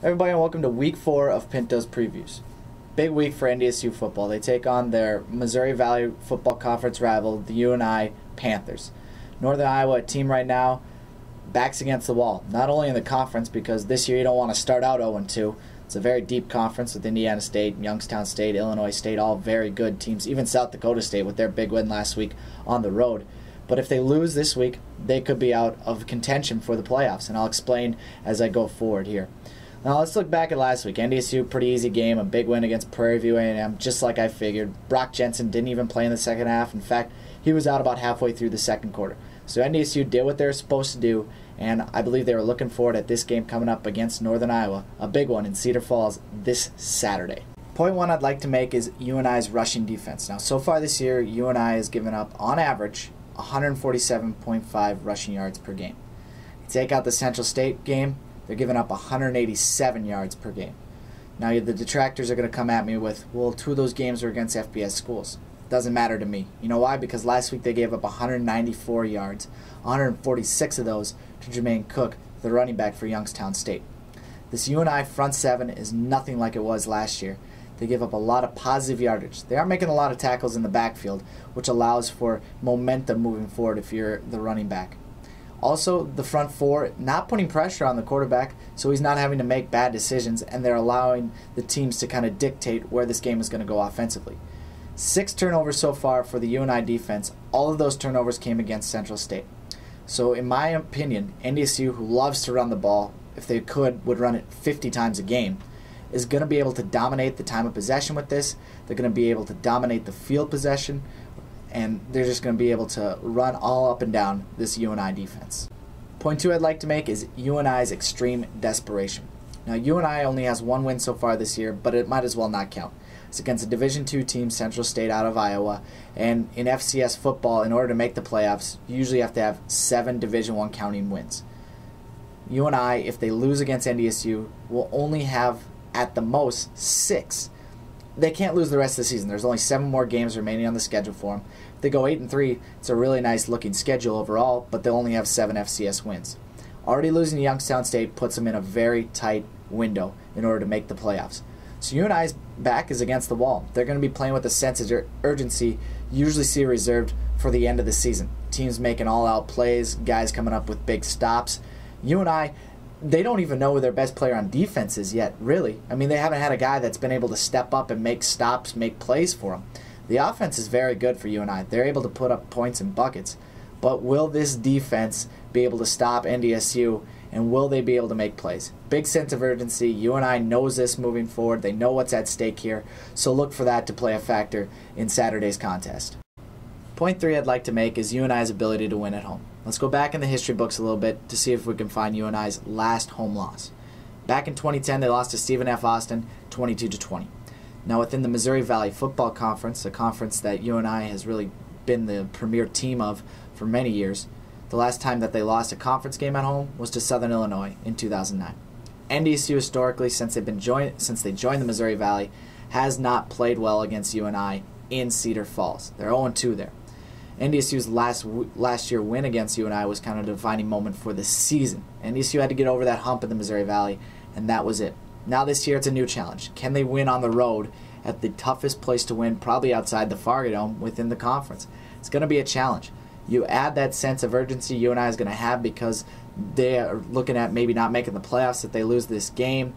Everybody, and welcome to Week 4 of Pinto's Previews. Big week for NDSU football. They take on their Missouri Valley Football Conference rival, the UNI Panthers. Northern Iowa, a team right now, backs against the wall. Not only in the conference, because this year you don't want to start out 0-2. It's a very deep conference with Indiana State, Youngstown State, Illinois State, all very good teams. Even South Dakota State with their big win last week on the road. But if they lose this week, they could be out of contention for the playoffs, and I'll explain as I go forward here. Now let's look back at last week. NDSU, pretty easy game, a big win against Prairie View A&M, just like I figured. Brock Jensen didn't even play in the second half. In fact, he was out about halfway through the second quarter. So NDSU did what they were supposed to do, and I believe they were looking forward at this game coming up against Northern Iowa, a big one in Cedar Falls this Saturday. Point one I'd like to make is UNI's rushing defense. Now, so far this year, UNI has given up, on average, 147.5 rushing yards per game. You take out the Central State game, they're giving up 187 yards per game. Now, the detractors are going to come at me with, well, 2 of those games are against FBS schools. Doesn't matter to me. You know why? Because last week they gave up 194 yards, 146 of those to Jermaine Cook, the running back for Youngstown State. This UNI front seven is nothing like it was last year. They give up a lot of positive yardage. They aren't making a lot of tackles in the backfield, which allows for momentum moving forward if you're the running back. Also, the front four not putting pressure on the quarterback, so he's not having to make bad decisions, and they're allowing the teams to kind of dictate where this game is going to go offensively. 6 turnovers so far for the UNI defense. All of those turnovers came against Central State. So in my opinion, NDSU, who loves to run the ball, if they could, would run it 50 times a game, is going to be able to dominate the time of possession with this. They're going to be able to dominate the field possession, and they're just going to be able to run all up and down this UNI defense. Point 2 I'd like to make is UNI's extreme desperation. Now, UNI only has 1 win so far this year, but it might as well not count. It's against a Division II team, Central State out of Iowa, and in FCS football, in order to make the playoffs, you usually have to have 7 Division I counting wins. UNI, if they lose against NDSU, will only have at the most 6. They can't lose the rest of the season. There's only 7 more games remaining on the schedule for them. If they go 8-3, it's a really nice looking schedule overall, but they'll only have 7 FCS wins. Already losing to Youngstown State puts them in a very tight window in order to make the playoffs. So UNI's back is against the wall. They're going to be playing with a sense of urgency you usually see reserved for the end of the season. Teams making all-out plays, guys coming up with big stops. UNI, they don't even know who their best player on defense is yet, really. I mean, they haven't had a guy that's been able to step up and make stops, make plays for them. The offense is very good for UNI. They're able to put up points in buckets. But will this defense be able to stop NDSU, and will they be able to make plays? Big sense of urgency. UNI knows this moving forward. They know what's at stake here, so look for that to play a factor in Saturday's contest. Point 3 I'd like to make is UNI's ability to win at home. Let's go back in the history books a little bit to see if we can find UNI's last home loss. Back in 2010, they lost to Stephen F. Austin 22-20. Now, within the Missouri Valley Football Conference, a conference that UNI has really been the premier team of for many years, the last time that they lost a conference game at home was to Southern Illinois in 2009. NDSU historically, since they joined the Missouri Valley, has not played well against UNI in Cedar Falls. They're 0-2 there. NDSU's last year win against UNI was kind of a defining moment for the season. NDSU had to get over that hump in the Missouri Valley, and that was it. Now this year it's a new challenge. Can they win on the road at the toughest place to win, probably outside the Fargo Dome within the conference? It's going to be a challenge. You add that sense of urgency UNI is going to have because they are looking at maybe not making the playoffs if they lose this game.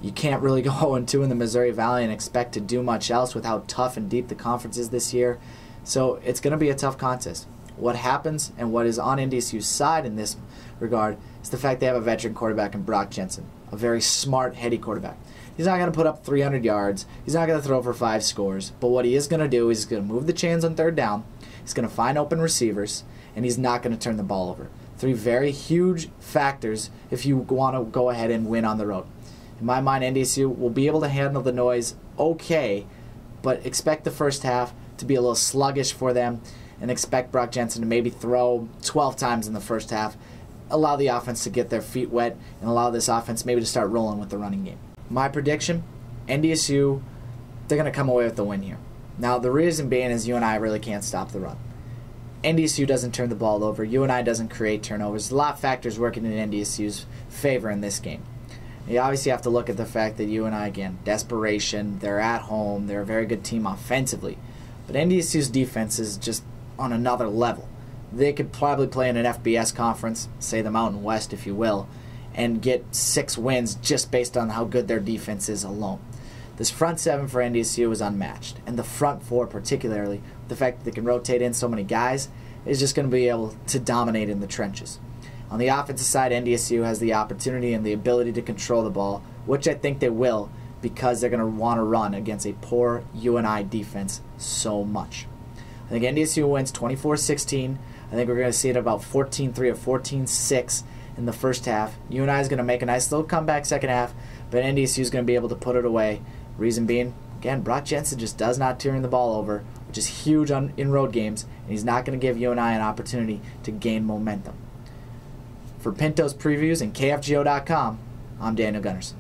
You can't really go 0-2 in the Missouri Valley and expect to do much else with how tough and deep the conference is this year. So it's going to be a tough contest. What happens and what is on NDSU's side in this regard is the fact they have a veteran quarterback in Brock Jensen, a very smart, heady quarterback. He's not going to put up 300 yards. He's not going to throw for 5 scores. But what he is going to do is he's going to move the chains on 3rd down. He's going to find open receivers, and he's not going to turn the ball over. 3 very huge factors if you want to go ahead and win on the road. In my mind, NDSU will be able to handle the noise okay, but expect the first half to be a little sluggish for them, and expect Brock Jensen to maybe throw 12 times in the first half, allow the offense to get their feet wet, and allow this offense maybe to start rolling with the running game. My prediction, NDSU, they're going to come away with the win here. Now, the reason being is UNI really can't stop the run. NDSU doesn't turn the ball over. UNI doesn't create turnovers. A lot of factors working in NDSU's favor in this game. You obviously have to look at the fact that UNI, again, desperation, they're at home, they're a very good team offensively. But NDSU's defense is just on another level. They could probably play in an FBS conference, say the Mountain West if you will, and get 6 wins just based on how good their defense is alone. This front 7 for NDSU is unmatched, and the front 4 particularly, the fact that they can rotate in so many guys, is just going to be able to dominate in the trenches. On the offensive side, NDSU has the opportunity and the ability to control the ball, which I think they will because they're going to want to run against a poor UNI defense so much. I think NDSU wins 24-16. I think we're going to see it about 14-3 or 14-6 in the first half. UNI is going to make a nice little comeback second half, but NDSU is going to be able to put it away. Reason being, again, Brock Jensen just does not turn the ball over, which is huge in road games, and he's not going to give UNI an opportunity to gain momentum. For Pinto's previews and KFGO.com, I'm Daniel Gunderson.